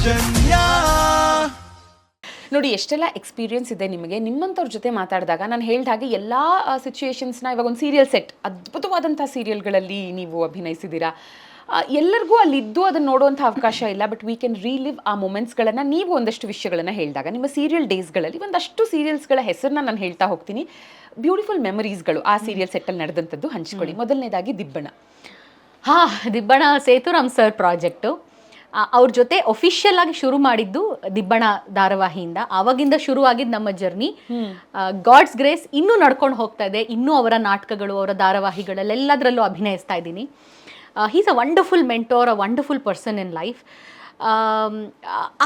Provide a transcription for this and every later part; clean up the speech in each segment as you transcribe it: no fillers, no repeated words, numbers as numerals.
ಸೌಜನ್ಯ. ನೋಡಿ ಎಷ್ಟೆಲ್ಲ ಎಕ್ಸ್ಪೀರಿಯನ್ಸ್ ಇದೆ ನಿಮಗೆ. ನಿಮ್ಮಂಥವ್ರ ಜೊತೆ ಮಾತಾಡಿದಾಗ ನಾನು ಹೇಳಿದ ಹಾಗೆ ಎಲ್ಲ ಸಿಚುಯೇಷನ್ಸ್ನ ಇವಾಗ ಒಂದು ಸೀರಿಯಲ್ ಸೆಟ್, ಅದ್ಭುತವಾದಂಥ ಸೀರಿಯಲ್ಗಳಲ್ಲಿ ನೀವು ಅಭಿನಯಿಸಿದ್ದೀರಾ. ಎಲ್ಲರಿಗೂ ಅಲ್ಲಿದ್ದು ಅದನ್ನು ನೋಡುವಂಥ ಅವಕಾಶ ಇಲ್ಲ, ಬಟ್ ವಿ ಕ್ಯಾನ್ ರೀಲಿವ್ ಆ ಮೂಮೆಂಟ್ಸ್ಗಳನ್ನು. ನೀವು ಒಂದಷ್ಟು ವಿಷಯಗಳನ್ನು ಹೇಳಿದಾಗ ನಿಮ್ಮ ಸೀರಿಯಲ್ ಡೇಸ್ಗಳಲ್ಲಿ ಒಂದಷ್ಟು ಸೀರಿಯಲ್ಸ್ಗಳ ಹೆಸರನ್ನ ನಾನು ಹೇಳ್ತಾ ಹೋಗ್ತೀನಿ. ಬ್ಯೂಟಿಫುಲ್ ಮೆಮರೀಸ್ಗಳು ಆ ಸೀರಿಯಲ್ ಸೆಟ್ಟಲ್ಲಿ ನಡೆದಂಥದ್ದು ಹಂಚ್ಕೊಳ್ಳಿ. ಮೊದಲನೇದಾಗಿ ದಿಬ್ಬಣ. ದಿಬ್ಬಣ ಸೇತುರಾಮ್ ಸರ್ ಪ್ರಾಜೆಕ್ಟು. ಅವ್ರ ಜೊತೆ ಒಫಿಷಿಯಲ್ ಆಗಿ ಶುರು ಮಾಡಿದ್ದು ದಿಬ್ಬಣ ಧಾರಾವಾಹಿಯಿಂದ. ಆವಾಗಿಂದ ಶುರುವಾಗಿದ್ದು ನಮ್ಮ ಜರ್ನಿ. ಗಾಡ್ಸ್ ಗ್ರೇಸ್ ಇನ್ನೂ ನಡ್ಕೊಂಡು ಹೋಗ್ತಾ ಇದೆ. ಇನ್ನೂ ಅವರ ನಾಟಕಗಳು, ಅವರ ಧಾರಾವಾಹಿಗಳಲ್ಲೆಲ್ಲದರಲ್ಲೂ ಅಭಿನಯಿಸ್ತಾ ಇದ್ದೀನಿ. He's a wonderful mentor, a wonderful person in life.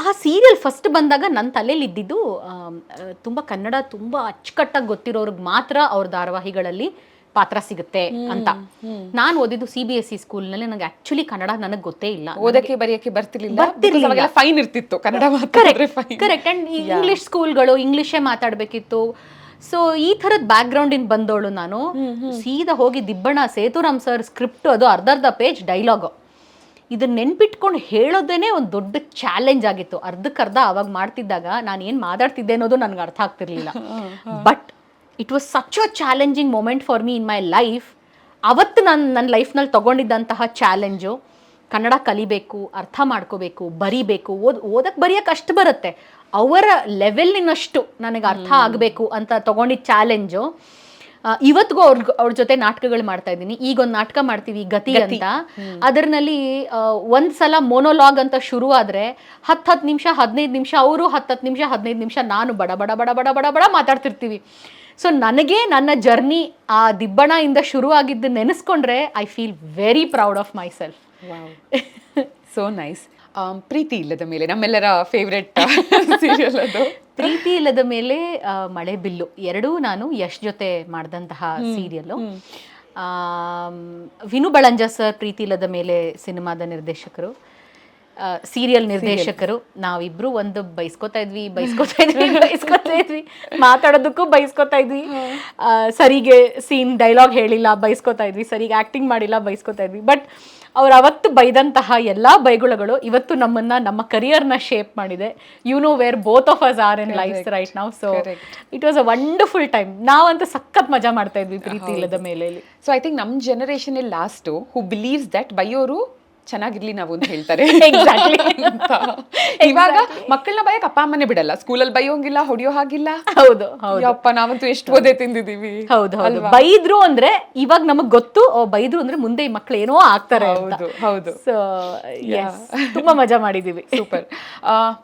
ಆ ಸೀರಿಯಲ್ ಫಸ್ಟ್ ಬಂದಾಗ ನನ್ನ ತಲೆಯಲ್ಲಿ ಇದ್ದಿದ್ದು ತುಂಬ ಕನ್ನಡ ತುಂಬ ಅಚ್ಚುಕಟ್ಟಾಗಿ ಗೊತ್ತಿರೋರ್ಗೆ ಮಾತ್ರ ಅವ್ರ ಧಾರಾವಾಹಿಗಳಲ್ಲಿ ಪಾತ್ರ ಸಿಗುತ್ತೆ ಅಂತ. ನಾನು ಓದಿದ್ದು CBSE ಸ್ಕೂಲ್ನಲ್ಲಿ. ನನಗೆ ಆಕ್ಚುಲಿ ಕನ್ನಡ ನನಗೆ ಗೊತ್ತೇ ಇಲ್ಲ, ಓದಕ್ಕೆ ಬರೆಯಕ್ಕೆ ಬರ್ತಿರ್ಲಿಲ್ಲ. ಫೈನ್ ಇರ್ತಿತ್ತು ಕನ್ನಡ ಕರೆಕ್ಟ್. ಅಂಡ್ ಇಂಗ್ಲಿಷ್ ಸ್ಕೂಲ್ಗಳು ಇಂಗ್ಲಿಷೇ ಮಾತಾಡಬೇಕಿತ್ತು. ಸೊ ಈ ಥರದ ಬ್ಯಾಕ್ ಗ್ರೌಂಡಿಂದ ಬಂದವಳು ನಾನು. ಸೀದಾ ಹೋಗಿ ದಿಬ್ಬಣ ಸೇತುರಾಮ್ ಸರ್ ಸ್ಕ್ರಿಪ್ಟ್, ಅದು ಅರ್ಧ ಪೇಜ್ ಡೈಲಾಗು. ಇದನ್ನ ನೆನ್ಪಿಟ್ಕೊಂಡು ಹೇಳೋದೇನೆ ಒಂದು ದೊಡ್ಡ ಚಾಲೆಂಜ್ ಆಗಿತ್ತು. ಅರ್ಧಕ್ಕರ್ಧ ಅವಾಗ ಮಾಡ್ತಿದ್ದಾಗ ನಾನು ಏನು ಮಾತಾಡ್ತಿದ್ದೆ ಅನ್ನೋದು ನನಗೆ ಅರ್ಥ ಆಗ್ತಿರ್ಲಿಲ್ಲ. But it was such a challenging moment for me in my life. ಅವತ್ತು ನನ್ನ ಲೈಫ್ನಲ್ಲಿ ತೊಗೊಂಡಿದ್ದಂತಹ ಚಾಲೆಂಜು, ಕನ್ನಡ ಕಲಿಬೇಕು, ಅರ್ಥ ಮಾಡ್ಕೋಬೇಕು, ಬರಿಬೇಕು. ಓದಕ್ಕೆ ಬರೆಯೋಕ್ಕೆ ಅಷ್ಟು ಬರುತ್ತೆ, ಅವರ ಲೆವೆಲ್ನಿನಷ್ಟು ನನಗೆ ಅರ್ಥ ಆಗಬೇಕು ಅಂತ ತೊಗೊಂಡಿದ್ದ ಚಾಲೆಂಜು. ಇವತ್ತಿಗೂ ಅವ್ರ ಜೊತೆ ನಾಟಕಗಳು ಮಾಡ್ತಾ ಇದ್ದೀನಿ. ಈಗ ಒಂದು ನಾಟಕ ಮಾಡ್ತೀವಿ ಗತಿ ಅಂತ. ಅದರಲ್ಲಿ ಒಂದು ಸಲ ಮೊನೋಲಾಗ್ ಅಂತ ಶುರು ಆದರೆ 10 ನಿಮಿಷ 15 ನಿಮಿಷ ಅವರು, 10 ನಿಮಿಷ 15 ನಿಮಿಷ ನಾನು ಬಡ ಬಡ ಬಡ ಬಡ ಬಡ ಬಡ ಮಾತಾಡ್ತಿರ್ತೀವಿ. ಸೊ ನನಗೆ ನನ್ನ ಜರ್ನಿ ಆ ದಿಬ್ಬಣ ಇಂದ ಶುರು ಆಗಿದ್ದು ನೆನೆಸ್ಕೊಂಡ್ರೆ I feel very proud of myself. So nice. Preethi Illada Mele, ನಮ್ಮೆಲ್ಲರ ಫೇವ್ರೆಟ್ ಸೀರಿಯಲ್ ಅದು. ಪ್ರೀತಿ ಇಲ್ಲದ ಮೇಲೆ, ಮಳೆ ಬಿಲ್ಲು ಎರಡೂ ನಾನು ಯಶ್ ಜೊತೆ ಮಾಡಿದಂತಹ ಸೀರಿಯಲ್ಲು. ವಿನು ಬಳಂಜ ಸರ್ ಪ್ರೀತಿ ಇಲ್ಲದ ಮೇಲೆ ಸಿನಿಮಾದ ನಿರ್ದೇಶಕರು, ಸೀರಿಯಲ್ ನಿರ್ದೇಶಕರು. ನಾವಿಬ್ರು ಒಂದು ಬೈಸ್ಕೊತಾ ಇದ್ವಿ, ಮಾತಾಡೋದಕ್ಕೂ ಬೈಸ್ಕೊತಾ ಇದ್ವಿ. ಸರಿಗೆ ಸೀನ್ ಡೈಲಾಗ್ ಹೇಳಿಲ್ಲ ಬೈಸ್ಕೊತಾ ಇದ್ವಿ, ಸರಿಗೆ ಆಕ್ಟಿಂಗ್ ಮಾಡಿಲ್ಲ ಬೈಸ್ಕೊತಾ ಇದ್ವಿ. ಬಟ್ ಅವ್ರು ಅವತ್ತು ಬೈದಂತಹ ಎಲ್ಲ ಬೈಗುಳಗಳು ಇವತ್ತು ನಮ್ಮ ಕರಿಯರ್ನ ಶೇಪ್ ಮಾಡಿದೆ. You know where both of us are in life right now. So it was a wonderful time. ನಾವಂತೂ ಸಖತ್ ಮಜಾ ಮಾಡ್ತಾ ಇದ್ವಿ Preethi Illada Mele. So I think ನಮ್ಮ generation last who believes that ಬೈಯೋರು ಚೆನ್ನಾಗಿರ್ಲಿ ನಾವು ಅಂತ ಹೇಳ್ತಾರೆ. ಇವಾಗ ಮಕ್ಕಳನ್ನ ಬಯಕ್ ಅಪ್ಪ ಅಮ್ಮನೇ ಬಿಡಲ್ಲ, ಸ್ಕೂಲಲ್ಲಿ ಬೈಯೋಂಗಿಲ್ಲ, ಹೊಡಿಯೋ ಹಾಗಿಲ್ಲ. ಹೌದು ಅಪ್ಪ ನಾವಂತೂ ಎಷ್ಟು ಓದೇ ತಿಂದಿದೀವಿ. ಹೌದು. ಬೈದ್ರು ಅಂದ್ರೆ ಇವಾಗ ನಮಗ್ ಗೊತ್ತು, ಬೈದ್ರು ಅಂದ್ರೆ ಮುಂದೆ ಈ ಮಕ್ಳು ಏನೋ ಆಗ್ತಾರೆ. ಹೌದು. ಸೊ ತುಂಬಾ ಮಜಾ ಮಾಡಿದೀವಿ. ಸೂಪರ್.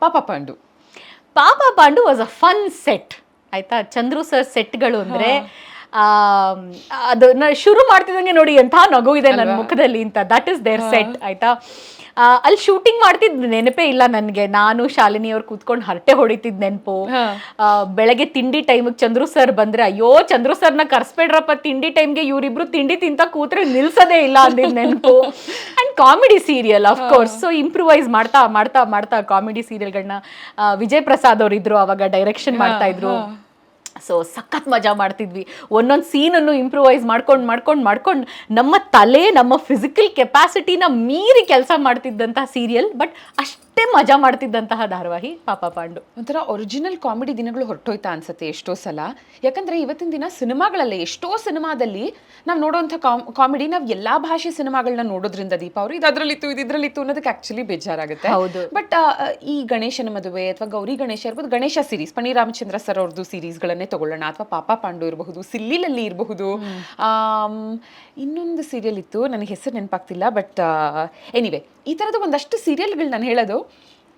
ಪಾಪ Pandu was a fun set. ಆಯ್ತಾ, ಚಂದ್ರು ಸರ್ ಸೆಟ್ಗಳು ಅಂದ್ರೆ ಅದನ್ನ ಶುರು ಮಾಡ್ತಿದ್ದಂಗೆ ನೋಡಿ ಎಂಥ ನಗು ಇದೆ ನನ್ನ ಮುಖದಲ್ಲಿ ಅಂತ. That is their set. ಆಯ್ತಾ, ಅಲ್ಲಿ ಶೂಟಿಂಗ್ ಮಾಡ್ತಿದ್ ನೆನಪೇ ಇಲ್ಲ ನನಗೆ. ನಾನು ಶಾಲಿನಿ ಅವ್ರು ಕೂತ್ಕೊಂಡು ಹರಟೆ ಹೊಡಿತಿದ್ ನೆನಪು. ಬೆಳಗ್ಗೆ ತಿಂಡಿ ಟೈಮಿಗೆ ಚಂದ್ರು ಸರ್ ಬಂದ್ರೆ, ಅಯ್ಯೋ ಚಂದ್ರು ಸರ್ನ ಕರ್ಸ್ಬೇಡ್ರಪ್ಪ ತಿಂಡಿ ಟೈಮ್ಗೆ, ಇವರಿಬ್ರು ತಿಂಡಿ ತಿಂತ ಕೂತ್ರೆ ನಿಲ್ಸೋದೇ ಇಲ್ಲ ಅಂದಿದ್ ನೆನಪು. And comedy serial of course. So improvise ಮಾಡ್ತಾ ಮಾಡ್ತಾ ಮಾಡ್ತಾ ಕಾಮಿಡಿ ಸೀರಿಯಲ್ಗಳನ್ನ ವಿಜಯ್ ಪ್ರಸಾದ್ ಅವ್ರು ಇದ್ರು, ಅವಾಗ ಡೈರೆಕ್ಷನ್ ಮಾಡ್ತಾ ಇದ್ರು. ಸೊ ಸಖತ್ ಮಜಾ ಮಾಡ್ತಿದ್ವಿ. ಒಂದೊಂದು ಸೀನನ್ನು ಇಂಪ್ರೂವೈಸ್ ಮಾಡ್ಕೊಂಡು ನಮ್ಮ ತಲೆ, ನಮ್ಮ ಫಿಸಿಕಲ್ ಕೆಪಾಸಿಟಿನ ಮೀರಿ ಕೆಲಸ ಮಾಡ್ತಿದ್ದಂತಹ ಸೀರಿಯಲ್. ಬಟ್ ಅಷ್ಟೇ ಮಜಾ ಮಾಡ್ತಿದ್ದಂತಹ ಧಾರಾವಾಹಿ ಪಾಪ ಪಾಂಡು. ಒಂಥರ ಒರಿಜಿನಲ್ ಕಾಮಿಡಿ ದಿನಗಳು ಹೊರಟೋಯ್ತಾ ಅನ್ಸುತ್ತೆ ಎಷ್ಟೋ ಸಲ. ಯಾಕಂದ್ರೆ ಇವತ್ತಿನ ದಿನ ಸಿನಿಮಾಗಳಲ್ಲೇ ಎಷ್ಟೋ ಸಿನಿಮಾದಲ್ಲಿ ನಾವು ನೋಡೋವಂಥ ಕಾಮಿಡಿ ನಾವು ಎಲ್ಲಾ ಭಾಷೆ ಸಿನಿಮಾಗಳನ್ನ ನೋಡೋದ್ರಿಂದ ದೀಪ ಅವರು ಇದ್ರಲ್ಲಿತ್ತು ಇದ್ರಲ್ಲಿತ್ತು ಅನ್ನೋದಕ್ಕೆ ಆಕ್ಚುಲಿ ಬೇಜಾರಾಗುತ್ತೆ. ಬಟ್ ಈ ಗಣೇಶನ ಮದುವೆ ಅಥವಾ ಗೌರಿ ಗಣೇಶ ಇರ್ಬೋದು, ಗಣೇಶ ಸೀರೀಸ್, ಪಣಿ ರಾಮಚಂದ್ರ ಸರ್ ಅವ್ರದ್ದು ಸೀರೀಸ್ಗಳನ್ನೇ ತಗೊಳ್ಳೋಣ, ಅಥವಾ ಪಾಪ ಪಾಂಡು ಇರಬಹುದು, ಸಿಲ್ಲಿಲಲ್ಲಿ ಇರಬಹುದು. ಇನ್ನೊಂದು ಸೀರಿಯಲ್ ಇತ್ತು, ನನಗೆ ಹೆಸರು ನೆನಪಾಗ್ತಿಲ್ಲ. ಬಟ್ ಎನಿವೆ ಈ ಥರದ ಒಂದಷ್ಟು ಸೀರಿಯಲ್ಗಳು ನಾನು ಹೇಳೋದು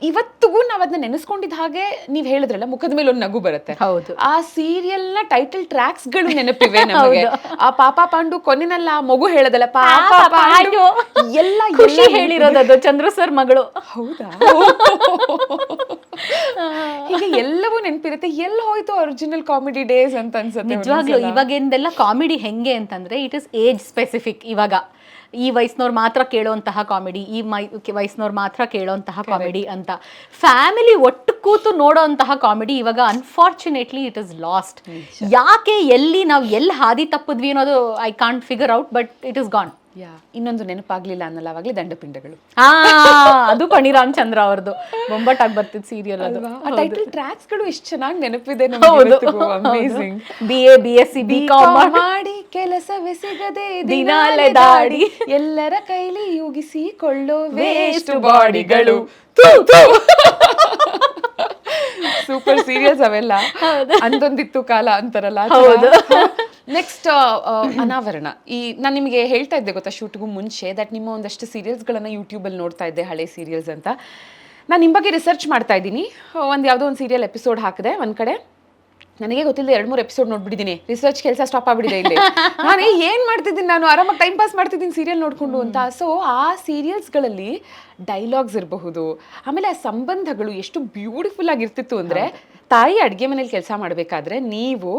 ಇವತ್ತಿಗೂ ನಾವು ಅದನ್ನ ನೆನೆಸ್ಕೊಂಡಿದ್ದ ಹಾಗೆ ನೀವು ಹೇಳಿದ್ರಲ್ಲ, ಮುಖದ ಮೇಲೆ ಒಂದು ನಗು ಬರುತ್ತೆ. ಹೌದು. ಆ ಸೀರಿಯಲ್ ನ ಟೈಟಲ್ ಟ್ರ್ಯಾಕ್ಸ್ ಗಳು ನೆನಪಿವೆ ನಮಗೆ. ಆ ಪಾಪ ಪಾಂಡು ಕೊನೆನಲ್ಲ ಆ ಮಗು ಹೇಳದಲ್ಲ ಪಾಪ ಪಾಂಡು, ಎಲ್ಲ ಖುಷಿ ಹೇಳಿರೋದು ಚಂದ್ರು ಸರ್ ಮಗಳು. ಹೌದಾ? ಹೀಗೆ ಎಲ್ಲವೂ ನೆನಪಿರುತ್ತೆ. ಎಲ್ಲ ಹೋಯ್ತು ಒರಿಜಿನಲ್ ಕಾಮಿಡಿ ಡೇಸ್ ಅಂತ ಅನ್ಸುತ್ತೆ. ನಿಜವಾಗ್ಲೂ ಇವಾಗಿಂದೆಲ್ಲ ಕಾಮಿಡಿ ಹೆಂಗೆ ಅಂತಂದ್ರೆ ಇಟ್ ಇಸ್ ಏಜ್ ಸ್ಪೆಸಿಫಿಕ್. ಇವಾಗ ಈ ವಯಸ್ಸಿನವ್ರು ಮಾತ್ರ ಕೇಳೋಂತಹ ಕಾಮಿಡಿ, ಈ ವಯಸ್ಸಿನವ್ರು ಮಾತ್ರ ಕೇಳೋಂತಹ ಕಾಮಿಡಿ ಅಂತ. ಫ್ಯಾಮಿಲಿ ಒಟ್ಟು ಕೂತು ನೋಡೋಂತಹ ಕಾಮಿಡಿ ಇವಾಗ ಅನ್ಫಾರ್ಚುನೇಟ್ಲಿ ಇಟ್ ಇಸ್ ಲಾಸ್ಟ್. ಯಾಕೆ, ಎಲ್ಲಿ ನಾವು ಎಲ್ಲಿ ಹಾದಿ ತಪ್ಪಿದ್ವಿ ಅನ್ನೋದು I can't figure out, but it is gone. ಯಾ ಇನ್ನೊಂದು ನೆನಪಾಗ್ಲಿಲ್ಲ ಅನ್ನಲ್ಲ ಅವಾಗಲೇ ದಂಡಪಿಂಡಗಳು. ಅದು ಪಣಿ ರಾಮಚಂದ್ರ ಅವ್ರದ್ದು ಬೊಂಬಾಟಾಗಿ ಬರ್ತಿದ್ ಸೀರಿಯಲ್ ಅದು. ಆ ಟೈಟಲ್ ಟ್ರ್ಯಾಕ್ಸ್ಗಳು ಎಷ್ಟು ಚೆನ್ನಾಗಿ ನೆನಪಿದೆ. ಅಮೇಜಿಂಗ್. BA BSc BCom ಮಾಡಿ ಕೆಲಸವೇ ಸಿಗದೆ ದಿನಾಲೆ ದಾಡಿ ಎಲ್ಲರ ಕೈಲಿ ಯೂಗಿಸಿಕೊಳ್ಳೋ ವೇಸ್ಟ್ ಬಾಡಿಗಳು. ಸೂಪರ್ ಸೀರಿಯಲ್ಸ್ ಅವೆಲ್ಲ. ಅಂದೊಂದಿತ್ತು ಕಾಲ ಅಂತಾರಲ್ಲ. ನೆಕ್ಸ್ಟ್ ಅನಾವರಣ. ನಾನು ನಿಮಗೆ ಹೇಳ್ತಾ ಇದ್ದೆ ಗೊತ್ತಾ ಶೂಟ್ಗೂ ಮುಂಚೆ ದಟ್ ನಿಮ್ಮ ಒಂದಷ್ಟು ಸೀರಿಯಲ್ಸ್ಗಳನ್ನ ಯೂಟ್ಯೂಬಲ್ಲಿ ನೋಡ್ತಾ ಇದ್ದೆ, ಹಳೆ ಸೀರಿಯಲ್ಸ್ ಅಂತ. ನಾನು ನಿಮ್ಮ ಬಗ್ಗೆ ರಿಸರ್ಚ್ ಮಾಡ್ತಾ ಇದ್ದೀನಿ. ಯಾವುದೋ ಒಂದು ಸೀರಿಯಲ್ ಎಪಿಸೋಡ್ ಹಾಕಿದೆ ಒಂದು ಕಡೆ. ನನಗೆ ಗೊತ್ತಿಲ್ಲ 2-3 ಎಪಿಸೋಡ್ ನೋಡ್ಬಿಟ್ಟಿದ್ದೀನಿ. ರಿಸರ್ಚ್ ಕೆಲಸ ಸ್ಟಾಪ್ ಆಗ್ಬಿಟ್ಟಿದೆ ಇಲ್ಲಿ. ನಾನು ಏನು ಮಾಡ್ತಿದ್ದೀನಿ, ನಾನು ಆರಾಮಾಗಿ ಟೈಮ್ ಪಾಸ್ ಮಾಡ್ತಿದ್ದೀನಿ ಸೀರಿಯಲ್ ನೋಡಿಕೊಂಡು ಅಂತ. ಸೊ ಆ ಸೀರಿಯಲ್ಸ್ಗಳಲ್ಲಿ ಡೈಲಾಗ್ಸ್ ಇರಬಹುದು, ಆಮೇಲೆ ಆ ಸಂಬಂಧಗಳು ಎಷ್ಟು ಬ್ಯೂಟಿಫುಲ್ ಆಗಿರ್ತಿತ್ತು ಅಂದರೆ, ತಾಯಿ ಅಡುಗೆ ಮನೇಲಿ ಕೆಲಸ ಮಾಡಬೇಕಾದ್ರೆ ನೀವು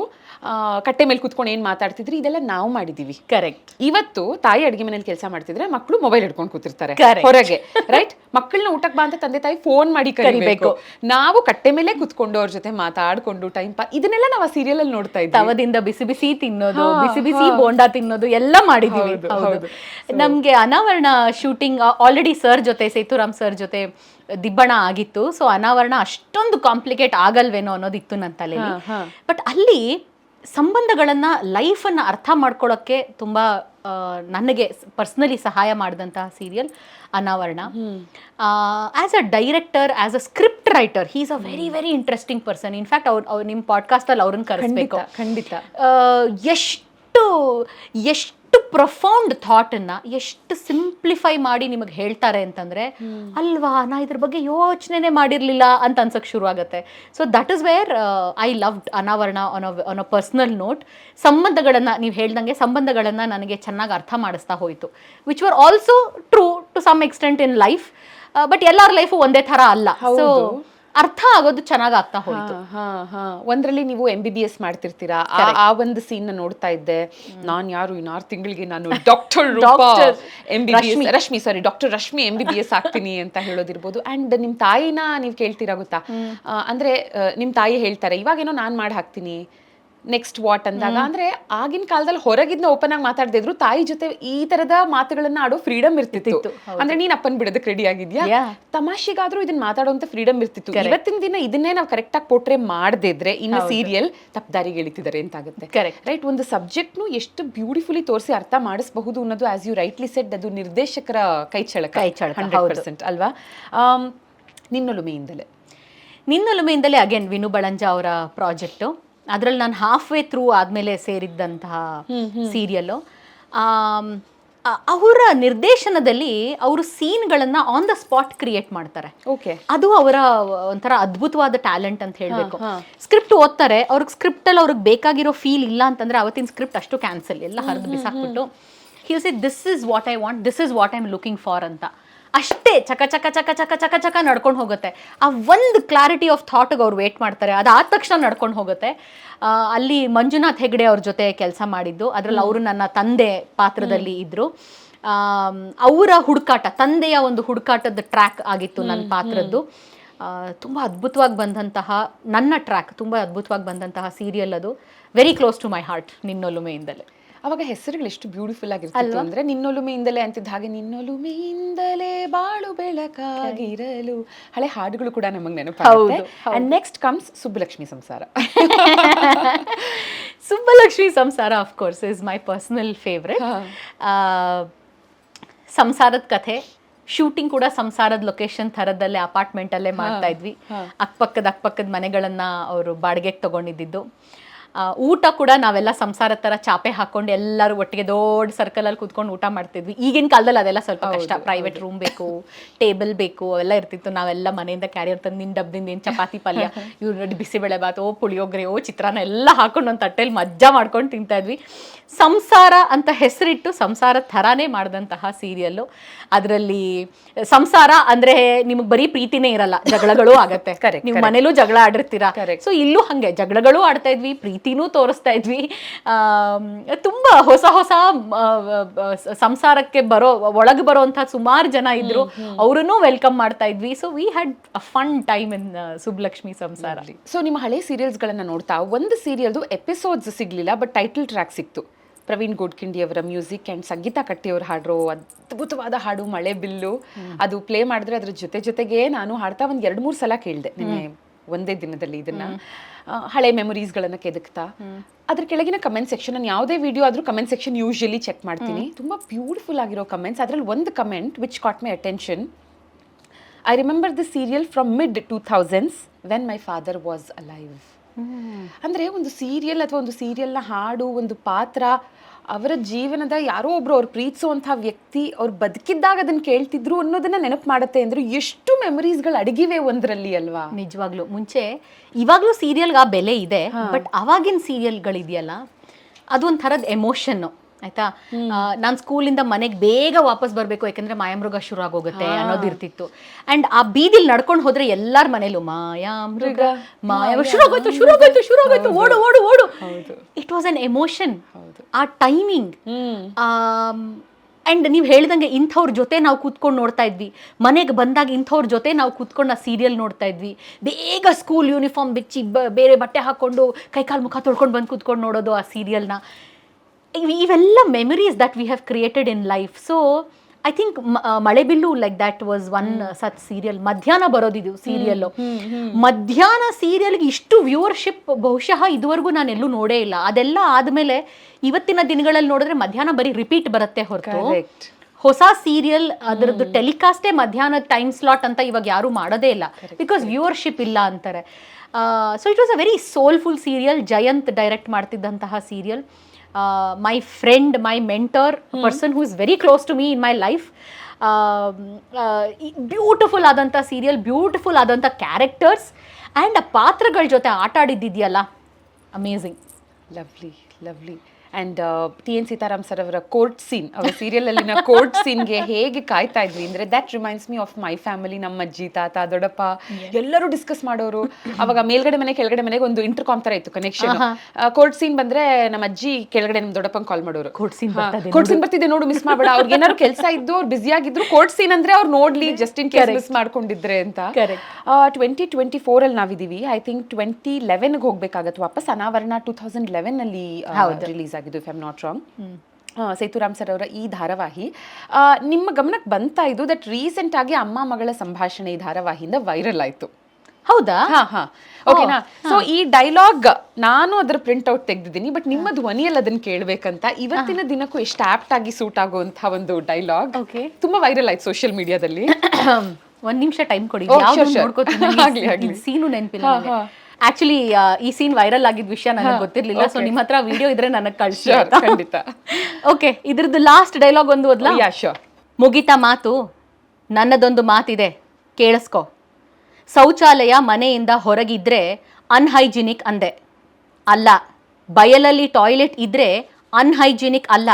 ಕಟ್ಟೆ ಮೇಲೆ ಕುತ್ಕೊಂಡು ಏನು ಮಾತಾಡ್ತಿದ್ರಿ, ಇದೆಲ್ಲ ನಾವು ಮಾಡಿದ್ದೀವಿ. ಕರೆಕ್ಟ್. ಇವತ್ತು ತಾಯಿ ಅಡುಗೆ ಮನೇಲಿ ಕೆಲಸ ಮಾಡ್ತಿದ್ರೆ ಮಕ್ಕಳು ಮೊಬೈಲ್ ಹಿಡ್ಕೊಂಡು ಕೂತಿರ್ತಾರೆ ಹೊರಗೆ, ರೈಟ್? ಮಕ್ಕಳನ್ನ ಊಟಕ್ಕೆ ಬಾ ಅಂತ ತಂದೆ ತಾಯಿ ಫೋನ್ ಮಾಡಿ ಕರಿಬೇಕು. ನಾವು ಕಟ್ಟೆ ಮೇಲೆ ಕುತ್ಕೊಂಡು ಅವ್ರ ಜೊತೆ ಮಾತಾಡ್ಕೊಂಡು ಟೈಮ್ ಇದನ್ನೆಲ್ಲ ನಾವು ಆ ಸೀರಿಯಲ್ ಅಲ್ಲಿ ನೋಡ್ತಾ ಇದ್ದೀವಿ. ತವದಿಂದ ಬಿಸಿ ಬಿಸಿ ತಿನ್ನೋದು, ಬಿಸಿ ಬಿಸಿ ಬೋಂಡಾ ತಿನ್ನೋದು ಎಲ್ಲ ಮಾಡಿದೀವಿ. ನಮ್ಗೆ ಅನಾವರಣ ಶೂಟಿಂಗ್ ಆಲ್ರೆಡಿ ಸರ್ ಜೊತೆ, ಸೇತುರಾಮ್ ಸರ್ ಜೊತೆ ದಿಬ್ಬಣ ಆಗಿತ್ತು. ಸೊ ಅನಾವರಣ ಅಷ್ಟೊಂದು ಕಾಂಪ್ಲಿಕೇಟ್ ಆಗಲ್ವೇನೋ ಅನ್ನೋದಿತ್ತು ನನ್ನ ತಲೆಯಲ್ಲಿ. ಬಟ್ ಅಲ್ಲಿ ಸಂಬಂಧಗಳನ್ನ ಲೈಫನ್ನ ಅರ್ಥ ಮಾಡ್ಕೊಳ್ಳೋಕ್ಕೆ ತುಂಬಾ ನನಗೆ ಪರ್ಸ್ನಲಿ ಸಹಾಯ ಮಾಡಿದಂತಹ ಸೀರಿಯಲ್ ಅನಾವರಣ. As a director, as a script writer, he is a very very interesting person. In fact ಅವ್ರು ನಿಮ್ಮ ಪಾಡ್ಕಾಸ್ಟಲ್ಲಿ ಅವ್ರನ್ನ ಕರೆಸ್ಬೇಕು. ಖಂಡಿತ. ಎಷ್ಟು ಪ್ರೊಫೌಂಡ್ ಥಾಟನ್ನು ಎಷ್ಟು ಸಿಂಪ್ಲಿಫೈ ಮಾಡಿ ನಿಮಗೆ ಹೇಳ್ತಾರೆ ಅಂತಂದರೆ, ಅಲ್ವಾ ನಾ ಇದ್ರ ಬಗ್ಗೆ ಯೋಚನೆ ಮಾಡಿರಲಿಲ್ಲ ಅಂತ ಅನ್ಸಕ್ಕೆ ಶುರು ಆಗುತ್ತೆ. So that is where I loved ಅನಾವರಣ ಆನ್ ಅ ಪರ್ಸ್ನಲ್ ನೋಟ್. ಸಂಬಂಧಗಳನ್ನು ನೀವು ಹೇಳ್ದಂಗೆ ಸಂಬಂಧಗಳನ್ನು ನನಗೆ ಚೆನ್ನಾಗಿ ಅರ್ಥ ಮಾಡಿಸ್ತಾ ಹೋಯಿತು, which were also true to some extent in life. But ಎಲ್ಲರ ಲೈಫು ಒಂದೇ ಥರ ಅಲ್ಲ. ಸೊ ಅರ್ಥ ಆಗೋದು ಚೆನ್ನಾಗಿ ಆಗ್ತಾ ಹೋಯ್ತು. ಒಂದ್ರಲ್ಲಿ ನೀವು MBBS ಮಾಡ್ತಿರ್ತೀರಾ, ಆ ಒಂದು ಸೀನ್ ನೋಡ್ತಾ ಇದ್ದೆ. ನಾನ್ ಯಾರು ಇನ್ನು 6 ತಿಂಗಳಿಗೆ ನಾನು ಡಾಕ್ಟರ್ ರಶ್ಮಿ MBBS ಆಗ್ತೀನಿ ಅಂತ ಹೇಳೋದಿರ್ಬೋದು. ಅಂಡ್ ನಿಮ್ ತಾಯಿನ ನೀವು ಕೇಳ್ತೀರಾ ಗೊತ್ತಾ, ಅಂದ್ರೆ ನಿಮ್ ತಾಯಿ ಹೇಳ್ತಾರೆ ಇವಾಗೇನೋ ನಾನ್ ಮಾಡಿ ಹಾಕ್ತೀನಿ, ನೆಕ್ಸ್ಟ್ ವಾಟ್ ಅಂದಾಗ. ಅಂದ್ರೆ ಆಗಿನ ಕಾಲದಲ್ಲಿ ಹೊರಗಿದ್ನ ಓಪನ್ ಆಗಿ ಮಾತಾಡದಿದ್ರು ತಾಯಿ ಜೊತೆ ಈ ತರದ ಮಾತುಗಳನ್ನ ಆಡೋ ಫ್ರೀಡಮ್ ಇರ್ತಿತ್ತು. ಅಂದ್ರೆ ನೀನ್ ಅಪ್ಪನ್ ಬಿಡೋದಕ್ಕೆ ರೆಡಿ ಆಗಿದ್ಯಾ, ತಮಾಷೆಗಾದ್ರೂ ಇದನ್ನ ಮಾತಾಡುವಂತ ಫ್ರೀಡಮ್ ಇರ್ತಿತ್ತು. ಇವತ್ತಿನ ದಿನ ಇದನ್ನೇ ನಾವು ಕರೆಕ್ಟ್ ಆಗಿ ಪೋಟ್ರೆ ಮಾಡದಿದ್ರೆ ಇನ್ನು ಸೀರಿಯಲ್ ತಪ್ಪದಾರಿಗೆ ಇಳಿತಿದ್ದಾರೆ ಅಂತಾಗುತ್ತೆ. ರೈಟ್? ಒಂದು ಸಬ್ಜೆಕ್ಟ್ನು ಎಷ್ಟು ಬ್ಯೂಟಿಫುಲಿ ತೋರಿಸಿ ಅರ್ಥ ಮಾಡಿಸಬಹುದು ಅನ್ನೋದು, ಆಸ್ ಯು ರೈಟ್ಲಿ ಸೆಡ್, ಅದು ನಿರ್ದೇಶಕರ ಕೈ ಚಳಕ 100% ಅಲ್ವಾ? ನಿನ್ನೊಲುಮೆಯಿಂದಲೇ ಅಗೇನ್ ವಿನು ಬಳಂಜ ಅವರ ಪ್ರಾಜೆಕ್ಟು. ಅದರಲ್ಲಿ ನಾನು ಹಾಫ್ ವೇ ಥ್ರೂ ಆದಮೇಲೆ ಸೇರಿದ್ದಂತಹ ಸೀರಿಯಲ್ಲು. ಅವರ ನಿರ್ದೇಶನದಲ್ಲಿ ಅವರು ಸೀನ್ಗಳನ್ನು ಆನ್ ದ ಸ್ಪಾಟ್ ಕ್ರಿಯೇಟ್ ಮಾಡ್ತಾರೆ. ಅದು ಅವರ ಒಂಥರ ಅದ್ಭುತವಾದ ಟ್ಯಾಲೆಂಟ್ ಅಂತ ಹೇಳಬೇಕು. ಸ್ಕ್ರಿಪ್ಟ್ ಓದ್ತಾರೆ, ಅವ್ರಿಗೆ ಸ್ಕ್ರಿಪ್ಟಲ್ಲಿ ಅವ್ರಿಗೆ ಬೇಕಾಗಿರೋ ಫೀಲ್ ಇಲ್ಲ ಅಂತಂದರೆ ಅವತ್ತಿನ ಸ್ಕ್ರಿಪ್ಟ್ ಅಷ್ಟು ಕ್ಯಾನ್ಸಲ್, ಎಲ್ಲ ಹರಿದು ಬಿಸಾಕ್ಬಿಟ್ಟು he will say this is what I want, this is what I am looking for ಅಂತ. ಅಷ್ಟೇ ಚಕ ಚಕ ಚಕ ಚಕ ಚಕ ಚಕ ನಡ್ಕೊಂಡು ಹೋಗುತ್ತೆ. ಆ ಒಂದು ಕ್ಲಾರಿಟಿ ಆಫ್ ಥಾಟ್ಗೆ ಅವ್ರು ವೇಟ್ ಮಾಡ್ತಾರೆ, ಅದಾದ ತಕ್ಷಣ ನಡ್ಕೊಂಡು ಹೋಗುತ್ತೆ. ಅಲ್ಲಿ ಮಂಜುನಾಥ್ ಹೆಗ್ಡೆ ಅವ್ರ ಜೊತೆ ಕೆಲಸ ಮಾಡಿದ್ದು, ಅದರಲ್ಲಿ ಅವರು ನನ್ನ ತಂದೆ ಪಾತ್ರದಲ್ಲಿ ಇದ್ದರು. ಅವರ ಹುಡುಕಾಟ, ತಂದೆಯ ಒಂದು ಹುಡುಕಾಟದ ಟ್ರ್ಯಾಕ್ ಆಗಿತ್ತು ನನ್ನ ಪಾತ್ರದ್ದು. ತುಂಬ ಅದ್ಭುತವಾಗಿ ಬಂದಂತಹ ನನ್ನ ಟ್ರ್ಯಾಕ್, ತುಂಬ ಅದ್ಭುತವಾಗಿ ಬಂದಂತಹ ಸೀರಿಯಲ್ ಅದು. Very close to my heart ನಿನ್ನೊಲುಮೆಯಿಂದಲೇ. ಅವಾಗ ಹೆಸರುಗಳು ಎಷ್ಟು ಬ್ಯೂಟಿಫುಲ್ ಆಗಿರ್ತಿತ್ತು ಅಂದ್ರೆ, ನಿನ್ನೊಲುಮೆಯಿಂದಲೇ ಅಂತಿದ್ದ ಹಾಗೆ ನಿನ್ನೊಲುಮೆಯಿಂದಲೇ ಬಾಳು ಬೆಳಕಾಗಿರಲು, ಹಳೆ ಹಾಡುಗಳು ಕೂಡ ನಮಗೆ ನೆನಪಾಗುತ್ತೆ. ಅಂಡ್ ನೆಕ್ಸ್ಟ್ ಕಮ್ಸ್ ಸುಬ್ಬಲಕ್ಷ್ಮಿ ಸಂಸಾರ. ಸುಬ್ಬಲಕ್ಷ್ಮಿ ಸಂಸಾರ of course is my personal favourite. ಸಂಸಾರದ ಕಥೆ, ಶೂಟಿಂಗ್ ಕೂಡ ಸಂಸಾರದ ಲೊಕೇಶನ್ ಥರದಲ್ಲೇ ಅಪಾರ್ಟ್ಮೆಂಟಲ್ಲೇ ಮಾಡ್ತಾ ಇದ್ವಿ. ಅಕ್ಕಪಕ್ಕದ ಮನೆಗಳನ್ನ ಅವರು ಬಾಡಿಗೆಗೆ ತಗೊಂಡಿದ್ದು. ಊಟ ಕೂಡ ನಾವೆಲ್ಲ ಸಂಸಾರದ ಥರ ಚಾಪೆ ಹಾಕೊಂಡು ಎಲ್ಲರೂ ಒಟ್ಟಿಗೆ ದೊಡ್ಡ ಸರ್ಕಲಲ್ಲಿ ಕೂತ್ಕೊಂಡು ಊಟ ಮಾಡ್ತಿದ್ವಿ. ಈಗಿನ ಕಾಲದಲ್ಲಿ ಅದೆಲ್ಲ ಸ್ವಲ್ಪ ಕಷ್ಟ, ಪ್ರೈವೇಟ್ ರೂಮ್ ಬೇಕು, ಟೇಬಲ್ ಬೇಕು, ಅವೆಲ್ಲ ಇರ್ತಿತ್ತು. ನಾವೆಲ್ಲ ಮನೆಯಿಂದ ಕ್ಯಾರಿಯರ್ ತಂದು ನಿನ್ನ ಡಬ್ಬದಿಂದ ಏನು ಚಪಾತಿ ಪಲ್ಯ, ಇವ್ರು ಬಿಸಿಬೇಳೆ ಬಾತು, ಪುಳಿಯೋಗರೆ, ಚಿತ್ರಾನ್ನ ಎಲ್ಲ ಹಾಕೊಂಡು ಒಂದು ತಟ್ಟೆಲಿ ಮಜ್ಜಾ ಮಾಡ್ಕೊಂಡು ತಿಂತಾ ಇದ್ವಿ. ಸಂಸಾರ ಅಂತ ಹೆಸರಿಟ್ಟು ಸಂಸಾರ ಥರಾನೇ ಮಾಡಿದಂತಹ ಸೀರಿಯಲ್ಲು. ಅದರಲ್ಲಿ ಸಂಸಾರ ಅಂದರೆ ನಿಮಗೆ ಬರೀ ಪ್ರೀತಿನೇ ಇರಲ್ಲ, ಜಗಳಗಳು ಆಗತ್ತೆ. ನೀವು ಮನೇಲೂ ಜಗಳ ಆಡಿರ್ತೀರಾ. ಸೊ ಇಲ್ಲೂ ಹಾಗೆ ಜಗಳಗಳು ಆಡ್ತಾ ಇದ್ವಿ, ಪ್ರೀತಿನೂ ತೋರಿಸ್ತಾ ಇದ್ವಿ. ತುಂಬ ಹೊಸ ಹೊಸ ಸಂಸಾರಕ್ಕೆ ಒಳಗೆ ಬರೋಂಥ ಸುಮಾರು ಜನ ಇದ್ರು, ಅವರನ್ನು ವೆಲ್ಕಮ್ ಮಾಡ್ತಾ ಇದ್ವಿ. So we had a fun time in Subbulakshmi ಸಂಸಾರ. ಸೊ ನಿಮ್ಮ ಹಳೆ ಸೀರಿಯಲ್ಸ್ಗಳನ್ನ ನೋಡ್ತಾ ಒಂದು ಸೀರಿಯಲ್ದು ಎಪಿಸೋಡ್ಸ್ ಸಿಗ್ಲಿಲ್ಲ, ಬಟ್ ಟೈಟಲ್ ಟ್ರ್ಯಾಕ್ ಸಿಕ್ತು. ಪ್ರವೀಣ್ ಗೋಡ್ಕಿಂಡಿ ಅವರ ಮ್ಯೂಸಿಕ್ ಆ್ಯಂಡ್ ಸಂಗೀತ ಕಟ್ಟಿ ಅವ್ರು ಹಾಡಿರೋ ಅದ್ಭುತವಾದ ಹಾಡು ಮಳೆ ಬಿಲ್ಲು. ಅದು ಪ್ಲೇ ಮಾಡಿದ್ರೆ ಅದ್ರ ಜೊತೆಗೆ ನಾನು ಹಾಡ್ತಾ ಒಂದು 2-3 ಸಲ ಕೇಳಿದೆ ನಿನ್ನೆ ಒಂದೇ ದಿನದಲ್ಲಿ ಇದನ್ನ. ಹಳೆ ಮೆಮೊರೀಸ್ಗಳನ್ನು ಕೆದಕ್ತಾ ಅದ್ರ ಕೆಳಗಿನ ಕಮೆಂಟ್ ಸೆಕ್ಷನ್, ನಾನು ಯಾವುದೇ ವಿಡಿಯೋ ಆದರೂ ಕಮೆಂಟ್ ಸೆಕ್ಷನ್ ಯೂಶಲಿ ಚೆಕ್ ಮಾಡ್ತೀನಿ. ತುಂಬ ಬ್ಯೂಟಿಫುಲ್ ಆಗಿರೋ ಕಮೆಂಟ್ಸ್. ಅದರಲ್ಲಿ ಒಂದು comment which caught my attention. I remember the serial from mid-2000s when my father was alive. ಅಂದರೆ ಒಂದು ಸೀರಿಯಲ್ ಅಥವಾ ಒಂದು ಸೀರಿಯಲ್ನ ಹಾಡು, ಒಂದು ಪಾತ್ರ, ಅವರ ಜೀವನದ ಯಾರೋ ಒಬ್ರು ಅವ್ರು ಪ್ರೀತಿಸುವಂಥ ವ್ಯಕ್ತಿ ಅವ್ರು ಬದುಕಿದ್ದಾಗ ಅದನ್ನು ಕೇಳ್ತಿದ್ರು ಅನ್ನೋದನ್ನ ನೆನಪು ಮಾಡುತ್ತೆ ಅಂದ್ರೆ ಎಷ್ಟು ಮೆಮೊರೀಸ್ಗಳು ಅಡಗಿವೆ ಒಂದರಲ್ಲಿ ಅಲ್ವಾ. ನಿಜವಾಗ್ಲೂ ಮುಂಚೆ ಇವಾಗ್ಲೂ ಸೀರಿಯಲ್ಗೆ ಆ ಬೆಲೆ ಇದೆ, ಬಟ್ ಅವಾಗಿನ ಸೀರಿಯಲ್ಗಳಿದೆಯಲ್ಲ ಅದು ಒಂಥರದ ಎಮೋಷನ್ನು. ಆಯ್ತಾ, ನಾನು ಸ್ಕೂಲಿಂದ ಮನೆಗೆ ಬೇಗ ವಾಪಸ್ ಬರಬೇಕು ಯಾಕಂದ್ರೆ ಮಾಯಾಮೃಗ ಶುರು ಆಗೋಗುತ್ತೆ ಅನ್ನೋದು ಇರ್ತಿತ್ತು. ಅಂಡ್ ಆ ಬೀದಿಲ್ ನಡ್ಕೊಂಡು ಹೋದ್ರೆ ಎಲ್ಲಾರ ಮನೇಲೂ ಮಾಯಾಮೃಗ ಶುರು ಆಗೋಯ್ತು ಓಡು ಓಡು ಓಡು. ಇಟ್ ವಾಸ್ ಅನ್ ಎಮೋಷನ್, ಆ ಟೈಮಿಂಗ್. ಅಂಡ್ ನೀವು ಹೇಳ್ದಂಗೆ ಇಂಥವ್ರ ಜೊತೆ ನಾವು ಕೂತ್ಕೊಂಡು ನೋಡ್ತಾ ಇದ್ವಿ, ಮನೆಗೆ ಬಂದಾಗ ಇಂಥವ್ರ ಜೊತೆ ನಾವು ಕೂತ್ಕೊಂಡು ಆ ಸೀರಿಯಲ್ ನೋಡ್ತಾ ಇದ್ವಿ. ಬೇಗ ಸ್ಕೂಲ್ ಯೂನಿಫಾರ್ಮ್ ಬಿಚ್ಚಿ ಬೇರೆ ಬಟ್ಟೆ ಹಾಕೊಂಡು ಕೈಕಾಲು ಮುಖ ತೊಳ್ಕೊಂಡು ಬಂದು ಕೂತ್ಕೊಂಡು ನೋಡೋದು ಆ ಸೀರಿಯಲ್ನ. ಇವೆಲ್ಲ memories that we have created in life. So I think Malebillu like that was one such serial. ಮಧ್ಯಾಹ್ನ ಬರೋದಿದು ಸೀರಿಯಲ್ಲು. ಮಧ್ಯಾಹ್ನ ಸೀರಿಯಲ್ಗೆ ಇಷ್ಟು ವ್ಯೂವರ್ಶಿಪ್ ಬಹುಶಃ ಇದುವರೆಗೂ ನಾನು ಎಲ್ಲೂ ನೋಡೇ ಇಲ್ಲ. ಅದೆಲ್ಲ ಆದಮೇಲೆ ಇವತ್ತಿನ ದಿನಗಳಲ್ಲಿ ನೋಡಿದ್ರೆ ಮಧ್ಯಾಹ್ನ ಬರೀ ರಿಪೀಟ್ ಬರುತ್ತೆ ಹೊರತು ಹೊಸ ಸೀರಿಯಲ್ ಅದರದ್ದು ಟೆಲಿಕಾಸ್ಟೇ ಮಧ್ಯಾಹ್ನ ಟೈಮ್ ಸ್ಲಾಟ್ ಅಂತ ಇವಾಗ ಯಾರೂ ಮಾಡೋದೇ ಇಲ್ಲ, ಬಿಕಾಸ್ ವ್ಯೂವರ್ಶಿಪ್ ಇಲ್ಲ ಅಂತಾರೆ. So it was a very soulful serial. Jayanth direct ಮಾಡ್ತಿದ್ದಂತಹ serial. My friend, my mentor, person who is very close to me in my life. Beautiful ಆದಂಥ ಸೀರಿಯಲ್, ಬ್ಯೂಟಿಫುಲ್ ಆದಂಥ ಕ್ಯಾರೆಕ್ಟರ್ಸ್ ಆ್ಯಂಡ್ ಆ ಪಾತ್ರಗಳ ಜೊತೆ ಆಟ ಆಡಿದ್ದಿದೆಯಲ್ಲ, amazing. Lovely lovely. And T N Seetharam sir ಅವರ court scene, ಅವರ ಸೀರಿಯಲಲ್ಲಿನ ಕೋರ್ಟ್ ಸೀನ್ಗೆ ಹೇಗೆ ಕಾಯ್ತಾ ಇದ್ವಿ ಅಂದರೆ that reminds me of my family. ನಮ್ಮ ಅಜ್ಜಿ, ತಾತ, ದೊಡ್ಡಪ್ಪ ಎಲ್ಲರೂ ಡಿಸ್ಕಸ್ ಮಾಡೋರು. ಅವಾಗ ಮೇಲ್ಗಡೆ ಮನೆ ಕೆಳಗಡೆ ಮನೆಗೆ ಒಂದು ಇಂಟರ್ಕಾಮ್ ಥರ ಇತ್ತು ಕನೆಕ್ಷನ್. ಕೋರ್ಟ್ ಸೀನ್ ಬಂದರೆ ನಮ್ಮ ಅಜ್ಜಿ ಕೆಳಗಡೆ ನಮ್ಮ ದೊಡ್ಡಪ್ಪಂಗೆ ಕಾಲ್ ಮಾಡೋರು, ಕೋರ್ಟ್ ಸೀನ್ ಬರ್ತಿದೆ ನೋಡು, ಮಿಸ್ ಮಾಡಬೇಡ. ಅವ್ರಿಗೆ ಏನಾದ್ರು ಕೆಲಸ ಇದ್ದು ಅವ್ರು ಬ್ಯುಸಿ ಆಗಿದ್ರು, ಕೋರ್ಟ್ ಸೀನ್ ಅಂದರೆ ಅವ್ರು ನೋಡ್ಲಿ ಜಸ್ಟ್ ಇನ್ ಕೇಸ್ ಮಿಸ್ ಮಾಡ್ಕೊಂಡಿದ್ರೆ ಅಂತ. 2024 ನಾವಿದ್ದೀವಿ. ಐ ಥಿಂಕ್ 2011ಗೆ ಹೋಗ್ಬೇಕಾಗತ್ತೆ ವಾಪಸ್. ಅನಾವರಣ 2011 ರಿಲೀಸ್ ಆಗಿದ್ದು, if I am not wrong. Sethuram sir ಅವರ ಈ ಧಾರಾವಾಹಿ ನಿಮ್ಮ ಗಮನಕ್ಕೆ ಬಂತಾ ಇದು ದಟ್ ರೀಸೆಂಟ್ ಆಗಿ ಅಮ್ಮ ಮಗಳ ಸಂಭಾಷಣೆ ಈ ಧಾರಾವಾಹಿಯಿಂದ ವೈರಲ್ ಆಯ್ತು? ಹೌದಾ? ಓಕೆನಾ. ಸೊ ಈ ಡೈಲಾಗ್ ನಾನು ಅದರ ಪ್ರಿಂಟ್ ಔಟ್ ತೆಗೆದಿದ್ದೀನಿ, ಬಟ್ ನಿಮ್ಮ ಧ್ವನಿಯಲ್ಲಿ ಅದನ್ನ ಕೇಳಬೇಕಂತ. ಇವತ್ತಿನ ದಿನಕ್ಕೂ ಎಷ್ಟು ಆಪ್ಟ್ ಆಗಿ ಸೂಟ್ ಆಗುವಂತಹ ಒಂದು ಡೈಲಾಗ್ ತುಂಬಾ ವೈರಲ್ ಆಯ್ತು ಸೋಷಿಯಲ್ ಮೀಡಿಯಾದಲ್ಲಿ. ಒಂದ್ ನಿಮಿಷ ಟೈಮ್ ಕೊಡಿ, ಸೀನು ನೆನಪಿಲ್ಲ. ಆಕ್ಚುಲಿ ಈ ಸೀನ್ ವೈರಲ್ ಆಗಿದ್ದ ವಿಷಯ ನನಗೆ ಗೊತ್ತಿರ್ಲಿಲ್ಲ, ಸೊ ನಿಮ್ಮ ಹತ್ರ ವಿಡಿಯೋ ಇದ್ರೆ ನನಗೆ ಕಳಿಸಿ. ಖಂಡಿತ. ಓಕೆ, ಇದ್ರದ್ದು ಲಾಸ್ಟ್ ಡೈಲಾಗ್ ಒಂದು ಓದ್ಲಾ? ಮುಗಿತಾ ಮಾತು, ನನ್ನದೊಂದು ಮಾತಿದೆ ಕೇಳಿಸ್ಕೊ. ಶೌಚಾಲಯ ಮನೆಯಿಂದ ಹೊರಗಿದ್ರೆ ಅನ್ಹೈಜಿನಿಕ್ ಅಂದೆ. ಅಲ್ಲ, ಬಯಲಲ್ಲಿ ಟಾಯ್ಲೆಟ್ ಇದ್ರೆ ಅನ್ಹೈಜಿನಿಕ್ ಅಲ್ಲ,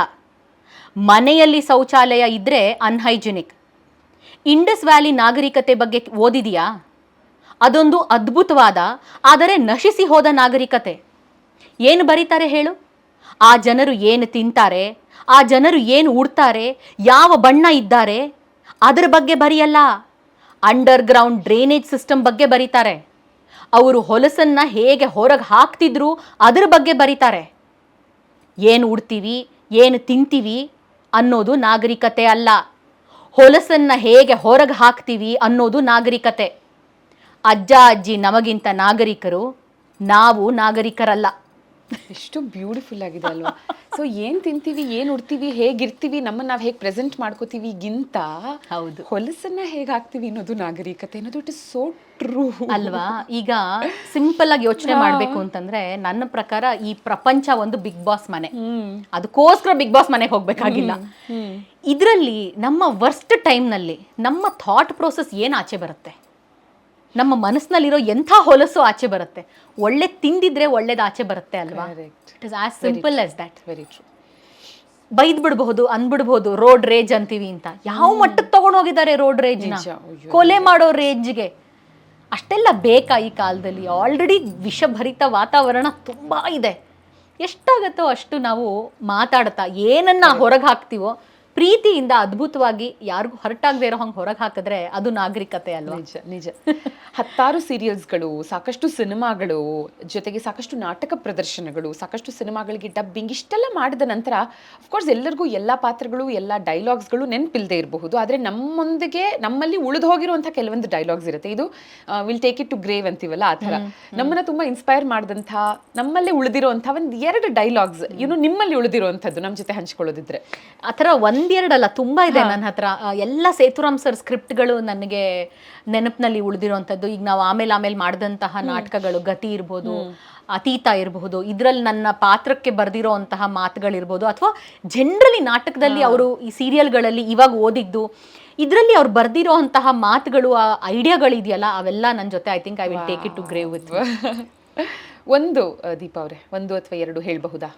ಮನೆಯಲ್ಲಿ ಶೌಚಾಲಯ ಇದ್ರೆ ಅನ್ಹೈಜಿನಿಕ್. ಇಂಡಸ್ ವ್ಯಾಲಿ ನಾಗರಿಕತೆ ಬಗ್ಗೆ ಓದಿದೆಯಾ? ಅದೊಂದು ಅದ್ಭುತವಾದ ಆದರೆ ನಶಿಸಿ ಹೋದ ನಾಗರಿಕತೆ. ಏನು ಬರೀತಾರೆ ಹೇಳು? ಆ ಜನರು ಏನು ತಿಂತಾರೆ, ಆ ಜನರು ಏನು ಉಡ್ತಾರೆ, ಯಾವ ಬಣ್ಣ ಇದ್ದಾರೆ, ಅದರ ಬಗ್ಗೆ ಬರೆಯಲ್ಲ. ಅಂಡರ್ಗ್ರೌಂಡ್ ಡ್ರೈನೇಜ್ ಸಿಸ್ಟಮ್ ಬಗ್ಗೆ ಬರೀತಾರೆ. ಅವರು ಹೊಲಸನ್ನು ಹೇಗೆ ಹೊರಗೆ ಹಾಕ್ತಿದ್ರು ಅದರ ಬಗ್ಗೆ ಬರೀತಾರೆ. ಏನು ಉಡ್ತೀವಿ, ಏನು ತಿಂತೀವಿ ಅನ್ನೋದು ನಾಗರಿಕತೆ ಅಲ್ಲ, ಹೊಲಸನ್ನು ಹೇಗೆ ಹೊರಗೆ ಹಾಕ್ತೀವಿ ಅನ್ನೋದು ನಾಗರಿಕತೆ. ಅಜ್ಜ ಅಜ್ಜಿ ನಮಗಿಂತ ನಾಗರಿಕರು, ನಾವು ನಾಗರಿಕರಲ್ಲ. ಎಷ್ಟು ಬ್ಯೂಟಿಫುಲ್ ಆಗಿದೆ ಅಲ್ವಾ? ಸೊ ಏನ್ ತಿಂತೀವಿ, ಏನ್ ಉಡ್ತೀವಿ, ಹೇಗಿರ್ತೀವಿ, ನಮ್ಮನ್ನ ನಾವು ಹೇಗೆ ಪ್ರೆಸೆಂಟ್ ಮಾಡ್ಕೋತೀವಿ ಗಿಂತ ಹೌದು ಹೊಲಸನ್ನ ಹೇಗೆ ಹಾಕ್ತೀವಿ ಅನ್ನೋದು ನಾಗರಿಕತೆ ಅನ್ನೋದು. ಇಟ್ ಇಸ್ ಸೋ ಟ್ರೂ ಅಲ್ವಾ? ಈಗ ಸಿಂಪಲ್ ಆಗಿ ಯೋಚನೆ ಮಾಡ್ಬೇಕು ಅಂತಂದ್ರೆ ನನ್ನ ಪ್ರಕಾರ ಈ ಪ್ರಪಂಚ ಒಂದು ಬಿಗ್ ಬಾಸ್ ಮನೆ. ಅದಕ್ಕೋಸ್ಕರ ಬಿಗ್ ಬಾಸ್ ಮನೆಗೆ ಹೋಗ್ಬೇಕಾಗಿಲ್ಲ. ಇದರಲ್ಲಿ ನಮ್ಮ ವರ್ಸ್ಟ್ ಟೈಮ್ನಲ್ಲಿ ನಮ್ಮ ಥಾಟ್ ಪ್ರೋಸೆಸ್ ಏನು ಆಚೆ ಬರುತ್ತೆ, ನಮ್ಮ ಮನಸ್ಸಿನಲ್ಲಿರೋ ಎಂಥ ಹೊಲಸು ಆಚೆ ಬರುತ್ತೆ. ಒಳ್ಳೆ ತಿಂದಿದ್ರೆ ಒಳ್ಳೇದು ಆಚೆ ಬರುತ್ತೆ ಅಲ್ವಾ? It is as simple as that. Very true. ಬೈದ್ ಬಿಡ್ಬಹುದು, ಅಂದ್ಬಿಡ್ಬಹುದು, ರೋಡ್ ರೇಜ್ ಅಂತೀವಿ ಅಂತ. ಯಾವ ಮಟ್ಟಕ್ಕೆ ತಗೊಂಡೋಗಿದ್ದಾರೆ ರೋಡ್ ರೇಜ್ನ, ಕೊಲೆ ಮಾಡೋ ರೇಂಜ್ಗೆ. ಅಷ್ಟೆಲ್ಲ ಬೇಕಾ ಈ ಕಾಲದಲ್ಲಿ? ಆಲ್ರೆಡಿ ವಿಷಭರಿತ ವಾತಾವರಣ ತುಂಬಾ ಇದೆ. ಎಷ್ಟಾಗತ್ತೋ ಅಷ್ಟು ನಾವು ಮಾತಾಡ್ತಾ ಏನನ್ನ ಹೊರಗೆ ಹಾಕ್ತೀವೋ ಪ್ರೀತಿಯಿಂದ ಅದ್ಭುತವಾಗಿ ಯಾರಿಗೂ ಹರ್ಟಾಗದೆ ಇರೋ ಹಂಗೆ ಹೊರಗೆ ಹಾಕಿದ್ರೆ ಅದು ನಾಗರಿಕತೆ ಅಲ್ವಾ? ನಿಜ ನಿಜ. ಹತ್ತಾರು ಸೀರಿಯಲ್ಸ್ಗಳು, ಸಾಕಷ್ಟು ಸಿನಿಮಾಗಳು, ಜೊತೆಗೆ ಸಾಕಷ್ಟು ನಾಟಕ ಪ್ರದರ್ಶನಗಳು, ಸಾಕಷ್ಟು ಸಿನಿಮಾಗಳಿಗೆ ಡಬ್ಬಿಂಗ್ ಇಷ್ಟೆಲ್ಲ ಮಾಡಿದ ನಂತರ ಅಫ್ಕೋರ್ಸ್ ಎಲ್ಲರಿಗೂ ಎಲ್ಲ ಪಾತ್ರಗಳು ಎಲ್ಲ ಡೈಲಾಗ್ಸ್ಗಳು ನೆನಪಿಲ್ಲದೆ ಇರಬಹುದು. ಆದರೆ ನಮ್ಮೊಂದಿಗೆ ನಮ್ಮಲ್ಲಿ ಉಳಿದು ಹೋಗಿರುವಂಥ ಕೆಲವೊಂದು ಡೈಲಾಗ್ಸ್ ಇರುತ್ತೆ. ಇದು will take it to grave ಅಂತೀವಲ್ಲ, ಆ ಥರ ನಮ್ಮನ್ನ ತುಂಬ ಇನ್ಸ್ಪೈರ್ ಮಾಡಿದಂಥ, ನಮ್ಮಲ್ಲೇ ಉಳಿದಿರುವಂಥ ಒಂದು 2 ಡೈಲಾಗ್ಸ್ ನಿಮ್ಮಲ್ಲಿ ಉಳಿದಿರುವಂಥದ್ದು ನಮ್ಮ ಜೊತೆ ಹಂಚ್ಕೊಳ್ಳೋದಿದ್ರೆ. ಆ ಥರ ಒಂದೆರಡಲ್ಲ, ತುಂಬ ಇದೆ ನನ್ನ ಹತ್ರ. ಎಲ್ಲ ಸೇತುರಾಮ್ ಸರ್ ಸ್ಕ್ರಿಪ್ಟ್ಗಳು ನನಗೆ ನೆನಪಿನಲ್ಲಿ ಉಳಿದಿರುವಂಥದ್ದು. ಈಗ ನಾವು ಆಮೇಲೆ ಮಾಡಿದಂತಹ ನಾಟಕಗಳು, ಗತಿ ಇರ್ಬೋದು, ಅತೀತ ಇರಬಹುದು, ಇದರಲ್ಲಿ ನನ್ನ ಪಾತ್ರಕ್ಕೆ ಬರೆದಿರೋಂತಹ ಮಾತುಗಳಿರ್ಬೋದು, ಅಥವಾ ಜನರಲಿ ನಾಟಕದಲ್ಲಿ ಅವರು ಈ ಸೀರಿಯಲ್ಗಳಲ್ಲಿ ಇವಾಗ ಓದಿದ್ದು, ಇದರಲ್ಲಿ ಅವ್ರು ಬರ್ದಿರೋ ಅಂತಹ ಮಾತುಗಳು, ಆ ಐಡಿಯಾಗಳಿದೆಯಲ್ಲ, ಅವೆಲ್ಲ ನನ್ನ ಜೊತೆ I think I will take it to grave with. ಒಂದು ದೀಪಾ ಅವರೇ, 1 ಅಥವಾ 2 ಹೇಳ್ಬಹುದಾ?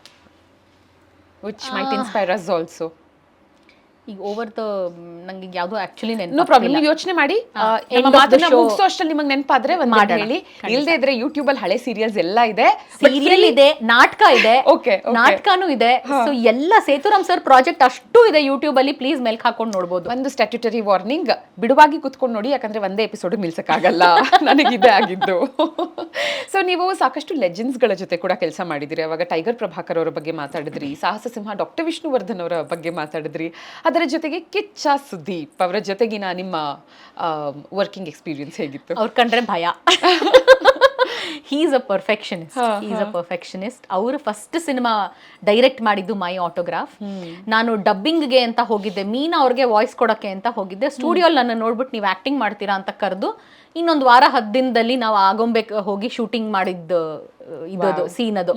Which might inspire us also. ಈಗ ಓವರ್ ದ ನಂಗೆ ಯಾವುದು ಆಕ್ಚುಲಿ ನೋ ಪ್ರಾಬ್ಲಮ್, ನೀವು ಯೋಚನೆ ಮಾಡಿ. ಮುಗಿಸೋ ಅಷ್ಟಲ್ಲಿ ನಿಮಗೆ ನೆನಪಾದ್ರೆ ಒಂದು ಮಾತು ಹೇಳಿ. ಇಲ್ಲದೆ ಇದ್ರೆ ಯೂಟ್ಯೂಬ್ ಅಲ್ಲಿ ಹಳೆ ಸೀರಿಯಲ್ಸ್ ಎಲ್ಲ ಇದೆ, ಸೀರಿಯಲ್ ಇದೆ, ನಾಟಕ ಇದೆ, ನಾಟಕನೂ ಇದೆ. ಸೊ ಎಲ್ಲ ಸೇತುರಾಮ್ ಸರ್ ಪ್ರಾಜೆಕ್ಟ್ ಅಷ್ಟು ಇದೆ ಯೂಟ್ಯೂಬ್ ಅಲ್ಲಿ, ಪ್ಲೀಸ್ ಮೇಲ್ಕ್ ಹಾಕೊಂಡು ನೋಡ್ಬೋದು. ಒಂದು ಸ್ಟ್ಯಾಟ್ಯೂಟರಿ ವಾರ್ನಿಂಗ್, ಬಿಡುವಾಗಿ ಕುತ್ಕೊಂಡು ನೋಡಿ, ಯಾಕಂದ್ರೆ ಒಂದೇ ಎಪಿಸೋಡ್ ನಿಲ್ಸಕ್ಕಾಗಲ್ಲ. ನನಗಿದೆ ಆಗಿದ್ದು. ಸೊ ನೀವು ಸಾಕಷ್ಟು ಲೆಜೆಂಡ್ಸ್ಗಳ ಜೊತೆ ಕೂಡ ಕೆಲಸ ಮಾಡಿದಿರಿ. ಅವಾಗ ಟೈಗರ್ ಪ್ರಭಾಕರ್ ಅವರ ಬಗ್ಗೆ ಮಾತಾಡಿದ್ರಿ, ಸಾಹಸ ಸಿಂಹ ಡಾಕ್ಟರ್ ವಿಷ್ಣುವರ್ಧನ್ ಅವರ ಬಗ್ಗೆ ಮಾತಾಡಿದ್ರಿ, ಅದರ ಜೊತೆಗೆ ಕಿಚ್ಚ ಸುದೀಪ್ ಅವರ ಜೊತೆಗಿನ ನಿಮ್ಮ ವರ್ಕಿಂಗ್ ಎಕ್ಸ್ಪೀರಿಯನ್ಸ್ ಹೇಗಿತ್ತು? ಅವ್ರ ಕಂಡ್ರೆ ಭಯ. Is a perfectionist. ಅವರು ಫಸ್ಟ್ ಸಿನಿಮಾ ಡೈರೆಕ್ಟ್ ಮಾಡಿದ್ದು ಮೈ ಆಟೋಗ್ರಾಫ್. ನಾನು ಡಬ್ಬಿಂಗ್ಗೆ ಅಂತ ಹೋಗಿದ್ದೆ, ಮೀನಾ ಅವ್ರಿಗೆ ವಾಯ್ಸ್ ಕೊಡೋಕ್ಕೆ ಅಂತ ಹೋಗಿದ್ದೆ. ಸ್ಟುಡಿಯೋಲ್ಲಿ ನನ್ನ ನೋಡ್ಬಿಟ್ಟು ನೀವು ಆ್ಯಕ್ಟಿಂಗ್ ಮಾಡ್ತೀರಾ ಅಂತ ಕರೆದು, ಇನ್ನೊಂದು ವಾರ 10 ದಿನದಲ್ಲಿ ನಾವು ಆಗೊಂಬೆ ಹೋಗಿ ಶೂಟಿಂಗ್ ಮಾಡಿದ್ದು ಇದದು ಸೀನ್ ಅದು.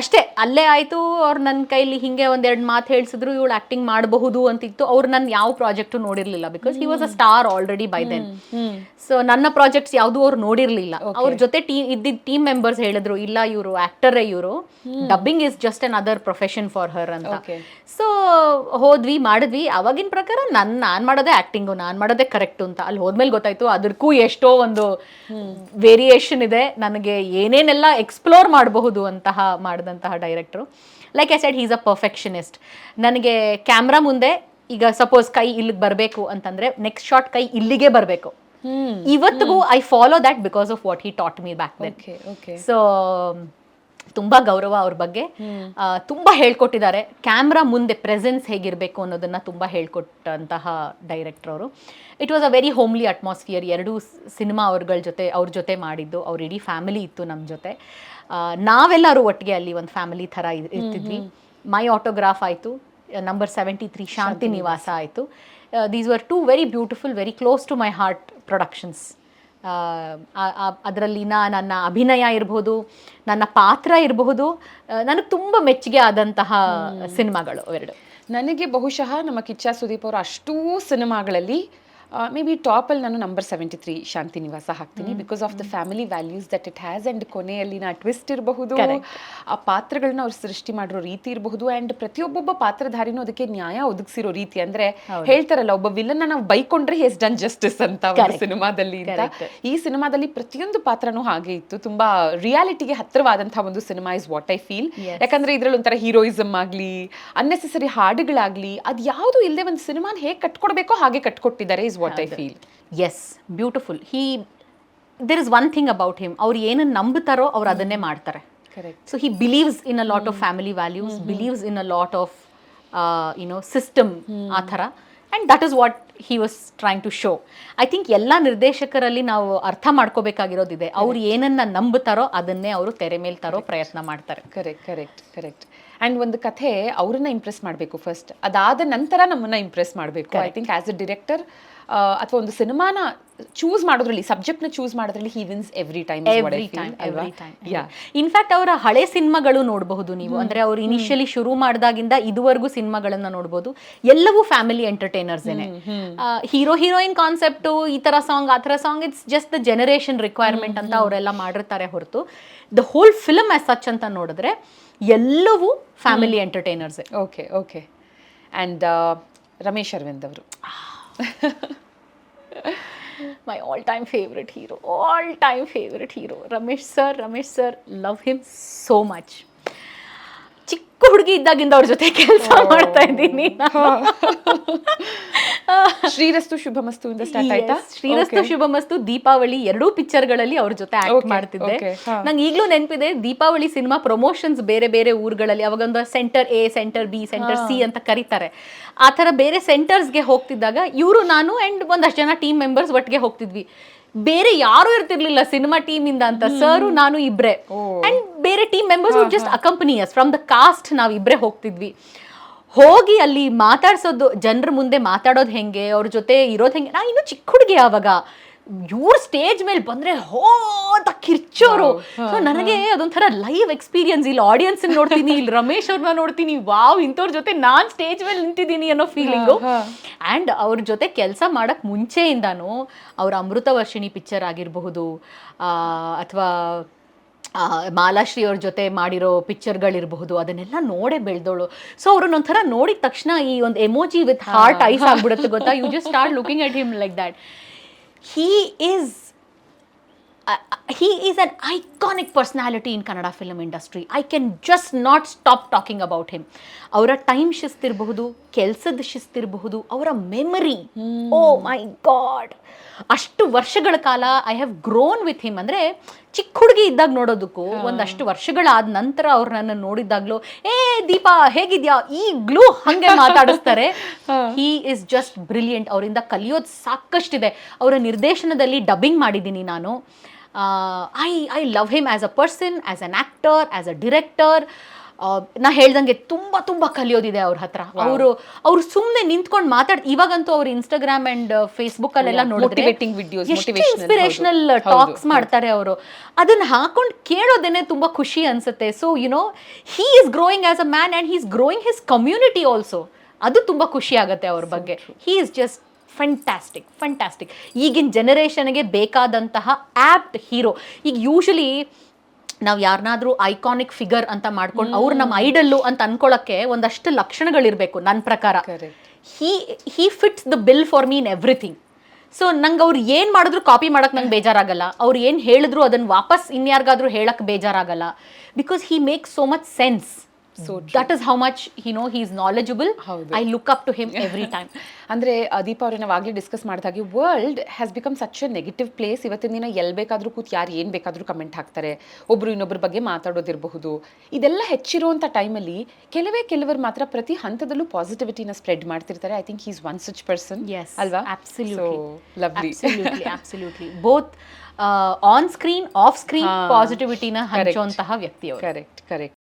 ಅಷ್ಟೇ, ಅಲ್ಲೇ ಆಯ್ತು. ಅವ್ರು ನನ್ನ ಕೈಲಿ ಹಿಂಗೆ 1-2 ಮಾತು ಹೇಳಿಸಿದ್ರು, ಇವಳು ಆಕ್ಟಿಂಗ್ ಮಾಡಬಹುದು ಅಂತಿತ್ತು. ಅವ್ರು ನನ್ನ ಯಾವ ಪ್ರಾಜೆಕ್ಟು ನೋಡಿರ್ಲಿಲ್ಲ, because he was a star already by then. So ನನ್ನ ಪ್ರಾಜೆಕ್ಟ್ಸ್ ಯಾವುದು ಅವ್ರು ನೋಡಿರ್ಲಿಲ್ಲ. ಅವ್ರ ಜೊತೆ ಇದ್ದಿದ್ದ ಟೀಮ್ ಮೆಂಬರ್ಸ್ ಹೇಳಿದ್ರು, ಇಲ್ಲ ಇವರು ಆಕ್ಟರೇ, ಇವರು dubbing is just an other profession for her ಅಂತ. ಸೊ ಹೋದ್ವಿ, ಮಾಡಿದ್ವಿ. ಅವಾಗಿನ ಪ್ರಕಾರ ನಾನು ಮಾಡೋದೇ ಆಕ್ಟಿಂಗು, ನಾನು ಮಾಡೋದೇ ಕರೆಕ್ಟು ಅಂತ. ಅಲ್ಲಿ ಹೋದ್ಮೇಲೆ ಗೊತ್ತಾಯ್ತು ಅದಕ್ಕೂ ಎಷ್ಟೋ ಒಂದು ವೇರಿಯೇಷನ್ ಇದೆ. ನನಗೆ ಏನೇನೆಲ್ಲ ಎಕ್ಸ್ಪ್ಲೋರ್ ಮಾಡಬಹುದು ಅಂತಹ ಮಾಡಿದಂತಹ director. Like I said, is a perfectionist. ನನಗೆ ಕ್ಯಾಮ್ರಾ ಮುಂದೆ ಈಗ ಸಪೋಸ್ ಕೈ ಇಲ್ಲಿಗೆ ಬರಬೇಕು ಅಂತಂದ್ರೆ ನೆಕ್ಸ್ಟ್ ಶಾಟ್ ಕೈ ಇಲ್ಲಿಗೆ ಬರಬೇಕು. ಇವತ್ತಿಗೂ I follow that because of what he taught me back then. So ತುಂಬಾ ಗೌರವ ಅವ್ರ ಬಗ್ಗೆ. ತುಂಬಾ ಹೇಳ್ಕೊಟ್ಟಿದ್ದಾರೆ. ಕ್ಯಾಮ್ರಾ ಮುಂದೆ ಪ್ರೆಸೆನ್ಸ್ ಹೇಗಿರಬೇಕು ಅನ್ನೋದನ್ನ ತುಂಬಾ ಹೇಳ್ಕೊಟ್ಟಂತಹ ಡೈರೆಕ್ಟರ್ ಅವರು. It was a very homely atmosphere. 2 cinema ಅವ್ರ ಜೊತೆ ಮಾಡಿದ್ದು. ಅವ್ರ ಇಡೀ ಫ್ಯಾಮಿಲಿ ಇತ್ತು ನಮ್ಮ ಜೊತೆ. ನಾವೆಲ್ಲರೂ ಒಟ್ಟಿಗೆ ಅಲ್ಲಿ ಒಂದು ಫ್ಯಾಮಿಲಿ ಥರ ಇರ್ತಿದ್ವಿ. ಮೈ ಆಟೋಗ್ರಾಫ್ ಆಯಿತು, ನಂಬರ್ 73 ಶಾಂತಿ ನಿವಾಸ ಆಯಿತು. These were 2 very beautiful, very close to my heart productions. ಅದರಲ್ಲಿನ ನನ್ನ ಅಭಿನಯ ಇರಬಹುದು, ನನ್ನ ಪಾತ್ರ ಇರಬಹುದು, ನನಗೆ ತುಂಬ ಮೆಚ್ಚುಗೆ ಆದಂತಹ ಸಿನಿಮಾಗಳು ಅವೆರಡು. ನನಗೆ ಬಹುಶಃ ನಮ್ಮ ಕಿಚ್ಚ ಸುದೀಪ್ ಅವರ ಅಷ್ಟೂ ಸಿನಿಮಾಗಳಲ್ಲಿ ಮೇ ಬಿ ಟಾಪಲ್ಲಿ ನಾನು ನಂಬರ್ 73 ಶಾಂತಿ ನಿವಾಸ ಹಾಕ್ತೀನಿ, because of the family values that it has. And ಕೊನೆಯಲ್ಲಿನ ಟ್ವಿಸ್ಟ್ ಇರಬಹುದು, ಆ ಪಾತ್ರಗಳನ್ನ ಅವ್ರು ಸೃಷ್ಟಿ ಮಾಡಿರೋ ರೀತಿ ಇರಬಹುದು, ಆ್ಯಂಡ್ ಪ್ರತಿಯೊಬ್ಬೊಬ್ಬ ಪಾತ್ರಧಾರಿನೂ ಅದಕ್ಕೆ ನ್ಯಾಯ ಒದಗಿಸಿರೋ ರೀತಿ. ಅಂದ್ರೆ ಹೇಳ್ತಾರಲ್ಲ, ಒಬ್ಬ ವಿಲನ್ನ ನಾವು ಬೈಕೊಂಡ್ರೆ ಹೆಸ್ ಡನ್ ಜಸ್ಟಿಸ್ ಅಂತ ಒಂದು ಸಿನಿಮಾದಲ್ಲಿ ಅಂತ. ಈ ಸಿನಿಮಾದಲ್ಲಿ ಪ್ರತಿಯೊಂದು ಪಾತ್ರನೂ ಹಾಗೆ ಇತ್ತು. ತುಂಬಾ ರಿಯಾಲಿಟಿಗೆ ಹತ್ತಿರವಾದಂತಹ ಒಂದು cinema is what I feel. ಯಾಕಂದ್ರೆ ಇದ್ರಲ್ಲಿ ಒಂಥರ ಹೀರೋಯಿಸಮ್ ಆಗ್ಲಿ, ಅನ್ನೆಸೆಸರಿ ಹಾಡುಗಳಾಗ್ಲಿ, ಅದು ಯಾವುದು ಇಲ್ಲದೆ ಒಂದು ಸಿನಿಮಾನ ಹೇಗೆ ಕಟ್ಕೊಡ್ಬೇಕೋ ಹಾಗೆ ಕಟ್ಕೊಟ್ಟಿದ್ದಾರೆ is what I feel. Yes, beautiful. There is one thing about him. ಅವ್ರು ಏನನ್ನ ನಂಬುತ್ತಾರೋ ಅವ್ರು ಅದನ್ನೇ ಮಾಡ್ತಾರೆ. Correct. So he believes in a lot of family values, believes in a lot of system ಆ ಥರ. And that is what he was trying to show. I think ಎಲ್ಲ ನಿರ್ದೇಶಕರಲ್ಲಿ ನಾವು ಅರ್ಥ ಮಾಡ್ಕೋಬೇಕಾಗಿರೋದಿದೆ. ಅವ್ರು ಏನನ್ನ ನಂಬುತ್ತಾರೋ ಅದನ್ನೇ ಅವರು ತೆರೆ ಮೇಲೆ ತರೋ ಪ್ರಯತ್ನ ಮಾಡ್ತಾರೆ. ಕರೆಕ್ಟ್. ಆ್ಯಂಡ್ ಒಂದು ಕಥೆ ಅವ್ರನ್ನ ಇಂಪ್ರೆಸ್ ಮಾಡಬೇಕು ಫಸ್ಟ್, ಅದಾದ ನಂತರ ನಮ್ಮನ್ನ ಇಂಪ್ರೆಸ್ ಮಾಡಬೇಕು. I think as a director ಅಥವಾ ಒಂದು ಸಿನಿಮಾನ ಚೂಸ್ ಮಾಡೋದ್ರಲ್ಲಿ, ಸಬ್ಜೆಕ್ಟ್ನ ಚೂಸ್ ಮಾಡೋದ್ರಲ್ಲಿ ಹಿ ವಿನ್ಸ್ ಎವ್ರಿ ಟೈಮ್. ಇನ್ಫ್ಯಾಕ್ಟ್ ಅವರ ಹಳೆ ಸಿನಿಮಾಗಳು ನೋಡಬಹುದು ನೀವು. ಅಂದ್ರೆ ಅವ್ರು ಇನಿಷಿಯಲಿ ಶುರು ಮಾಡಿದಾಗಿಂದ ಇದುವರೆಗೂ ಸಿನಿಮಾಗಳನ್ನ ನೋಡಬಹುದು. ಎಲ್ಲವೂ ಫ್ಯಾಮಿಲಿ ಎಂಟರ್ಟೈನರ್ಸ್ ಏನೆ. ಹೀರೋ ಹೀರೋಯಿನ್ ಕಾನ್ಸೆಪ್ಟು, ಈ ತರ ಸಾಂಗ್ ಆ ಥರ song, it's just the generation requirement ಅಂತ ಅವರೆಲ್ಲ ಮಾಡಿರ್ತಾರೆ ಹೊರತು the whole film as such ಅಂತ ನೋಡಿದ್ರೆ ಎಲ್ಲವೂ family entertainers. Okay. And Ramesh Aravind ಅವರು my all-time favorite hero. Ramesh sir, love him so much. ಚಿಕ್ಕ ಹುಡುಗಿ ಇದ್ದಾಗಿಂದ ಅವ್ರ ಜೊತೆ ಕೆಲಸ ಮಾಡ್ತಾ ಇದ್ದೀನಿ. ಶ್ರೀರಸ್ತು ಶುಭಮಸ್ತು ಇಂದ ಸ್ಟಾರ್ಟ್ ಆಯ್ತಾ? ಶ್ರೀರಸ್ತು ಶುಭಮಸ್ತು, ದೀಪಾವಳಿ ಎರಡೂ ಪಿಕ್ಚರ್ಗಳಲ್ಲಿ ಅವ್ರ ಜೊತೆ ಆಕ್ಟ್ ಮಾಡ್ತಿದ್ದೆ. ನಂಗೆ ಈಗಲೂ ನೆನಪಿದೆ, ದೀಪಾವಳಿ ಸಿನಿಮಾ ಪ್ರಮೋಷನ್ಸ್ ಬೇರೆ ಬೇರೆ ಊರುಗಳಲ್ಲಿ, ಅವಾಗೊಂದು center A, center B, center C ಅಂತ ಕರೀತಾರೆ. ಆ ಥರ ಬೇರೆ ಸೆಂಟರ್ಸ್ಗೆ ಹೋಗ್ತಿದ್ದಾಗ ಇವರು, ನಾನು ಅಂಡ್ ಒಂದಷ್ಟು ಜನ ಟೀಮ್ ಮೆಂಬರ್ಸ್ ಒಟ್ಟಿಗೆ ಹೋಗ್ತಿದ್ವಿ. ಬೇರೆ ಯಾರು ಇರ್ತಿರ್ಲಿಲ್ಲ ಸಿನಿಮಾ ಟೀಮ್ ಇಂದ ಅಂತ, ಸರ್ ನಾನು ಇಬ್ರೆ ಅಂಡ್ ಬೇರೆ team members would just accompany us from the cost. ನಾವು ಇಬ್ರೆ ಹೋಗ್ತಿದ್ವಿ. ಹೋಗಿ ಅಲ್ಲಿ ಮಾತಾಡ್ಸೋದು, ಜನರ ಮುಂದೆ ಮಾತಾಡೋದು ಹೆಂಗೆ, ಅವ್ರ ಜೊತೆ ಇರೋದು ಹೆಂಗೆ. ನಾ ಇನ್ನೂ ಚಿಕ್ಕ ಹುಡುಗಿ ಆವಾಗ, ಇವ್ರ ಸ್ಟೇಜ್ ಮೇಲೆ ಬಂದ್ರೆ ಹೋ ಅಂತ ಕಿರ್ಚೋರು. ಸೊ ನನಗೆ ಅದೊಂಥರ ಲೈವ್ ಎಕ್ಸ್ಪೀರಿಯನ್ಸ್. ಇಲ್ಲಿ ಆಡಿಯನ್ಸ್ ನೋಡ್ತೀನಿ, ಇಲ್ಲಿ ರಮೇಶ್ ಅವ್ರನ್ನ ನೋಡ್ತೀನಿ, ವಾವ್ ಇಂಥವ್ರ ಜೊತೆ ನಾನ್ ಸ್ಟೇಜ್ ಮೇಲೆ ನಿಂತಿದ್ದೀನಿ ಅನ್ನೋ ಫೀಲಿಂಗು. ಆ್ಯಂಡ್ ಅವ್ರ ಜೊತೆ ಕೆಲಸ ಮಾಡಕ್ ಮುಂಚೆಯಿಂದಾನು ಅವ್ರ ಅಮೃತವರ್ಷಿಣಿ ಪಿಕ್ಚರ್ ಆಗಿರಬಹುದು, ಅಥವಾ ಮಾಲಾಶ್ರೀ ಅವ್ರ ಜೊತೆ ಮಾಡಿರೋ ಪಿಕ್ಚರ್ಗಳಿರಬಹುದು, ಅದನ್ನೆಲ್ಲ ನೋಡೇ ಬೆಳೆದೋಳು. ಸೊ ಅವ್ರನ್ನೊಂಥರ ನೋಡಿದ ತಕ್ಷಣ ಈ ಒಂದು ಎಮೋಜಿ ವಿತ್ ಹಾರ್ಟ್ ಐಸ್ ಆಗ್ಬಿಡುತ್ತೆ ಗೊತ್ತಾ. You just start looking at him like that. He is an iconic personality in Kannada film industry. I can just not stop talking about him. ಅವರ ಟೈಮ್ ಶಿಸ್ತಿರಬಹುದು, ಕೆಲಸದ ಶಿಸ್ತಿರಬಹುದು, ಅವರ memory, ಓ ಮೈ god, ಅಷ್ಟು ವರ್ಷಗಳ ಕಾಲ I have grown with him. ಅಂದರೆ ಚಿಕ್ಕ ಹುಡುಗಿ ಇದ್ದಾಗ ನೋಡೋದಕ್ಕೂ ಒಂದಷ್ಟು ವರ್ಷಗಳಾದ ನಂತರ ಅವ್ರು ನನ್ನ ನೋಡಿದಾಗ್ಲೂ, ಏ ದೀಪಾ ಹೇಗಿದ್ಯಾ, ಈಗ್ಲೂ ಹಂಗೆ ಮಾತಾಡಿಸ್ತಾರೆ. He is just brilliant. ಅವರಿಂದ ಕಲಿಯೋದು ಸಾಕಷ್ಟಿದೆ. ಅವರ ನಿರ್ದೇಶನದಲ್ಲಿ ಡಬ್ಬಿಂಗ್ ಮಾಡಿದ್ದೀನಿ ನಾನು. I love him as a person, as an actor, as a director. ನಾ ಹೇಳ್ದಂಗೆ ತುಂಬ ತುಂಬ ಕಲಿಯೋದಿದೆ ಅವ್ರ ಹತ್ರ. ಅವರು ಸುಮ್ಮನೆ ನಿಂತ್ಕೊಂಡು ಇವಾಗಂತೂ ಅವ್ರು ಇನ್ಸ್ಟಾಗ್ರಾಮ್ ಅಂಡ್ ಫೇಸ್ಬುಕ್ ಅಲ್ಲೆಲ್ಲ ನೋಡಿದ್ರೆ ಇನ್ಸ್ಪಿರೇಷನಲ್ ಟಾಕ್ಸ್ ಮಾಡ್ತಾರೆ ಅವರು. ಅದನ್ನ ಹಾಕೊಂಡು ಕೇಳೋದೇನೆ ತುಂಬಾ ಖುಷಿ ಅನ್ಸುತ್ತೆ. So he is growing as a man and he is growing his community also. ಅದು ತುಂಬಾ ಖುಷಿ ಆಗುತ್ತೆ ಅವ್ರ ಬಗ್ಗೆ. He is just fantastic. ಈಗಿನ ಜನರೇಷನ್ಗೆ ಬೇಕಾದಂತಹ ಆ್ಯಪ್ಟ್ ಹೀರೋ. ಈಗ ಯೂಶಲಿ ನಾವು ಯಾರನ್ನಾದ್ರೂ ಐಕಾನಿಕ್ ಫಿಗರ್ ಅಂತ ಮಾಡ್ಕೊಂಡು ಅವ್ರು ನಮ್ಮ ಐಡಲ್ಲು ಅಂತ ಅನ್ಕೊಳ್ಳೋಕ್ಕೆ ಒಂದಷ್ಟು ಲಕ್ಷಣಗಳಿರಬೇಕು ನನ್ನ ಪ್ರಕಾರ. He fits the bill for me in everything. So ನಂಗೆ ಅವ್ರು ಏನು ಮಾಡಿದ್ರು ಕಾಪಿ ಮಾಡೋಕ್ಕೆ ನಂಗೆ ಬೇಜಾರಾಗಲ್ಲ. ಅವ್ರು ಏನು ಹೇಳಿದ್ರು ಅದನ್ನು ವಾಪಸ್ ಇನ್ಯಾರಿಗಾದ್ರೂ ಹೇಳಕ್ಕೆ ಬೇಜಾರಾಗಲ್ಲ. Because he makes so much sense. So that is how much he is knowledgeable. I look up to him every time. ಅಂದರೆ ದೀಪಾ ಅವ್ರೆ, ನಾವು ಆಗಲೇ ಡಿಸ್ಕಸ್ ಮಾಡಿದಾಗೆ world has become such a negative place. ಇವತ್ತಿನ ದಿನ ಎಲ್ಲಿ ಬೇಕಾದರೂ ಕೂತು ಯಾರು ಏನು ಬೇಕಾದರೂ ಕಮೆಂಟ್ ಹಾಕ್ತಾರೆ, ಒಬ್ಬರು ಇನ್ನೊಬ್ಬರ ಬಗ್ಗೆ ಮಾತಾಡೋದಿರಬಹುದು. ಇದೆಲ್ಲ ಹೆಚ್ಚಿರುವಂಥ ಟೈಮಲ್ಲಿ ಕೆಲವರು ಮಾತ್ರ ಪ್ರತಿ ಹಂತದಲ್ಲೂ ಪಾಸಿಟಿವಿಟಿನ ಸ್ಪ್ರೆಡ್ ಮಾಡ್ತಿರ್ತಾರೆ. I think he is one such person ಅಲ್ವಾ? Absolutely. Both on screen, off screen ಪಾಸಿಟಿವಿಟಿನ ಹಂಚುವಂತಹ ವ್ಯಕ್ತಿ ಅವರು. ಕರೆಕ್ಟ್.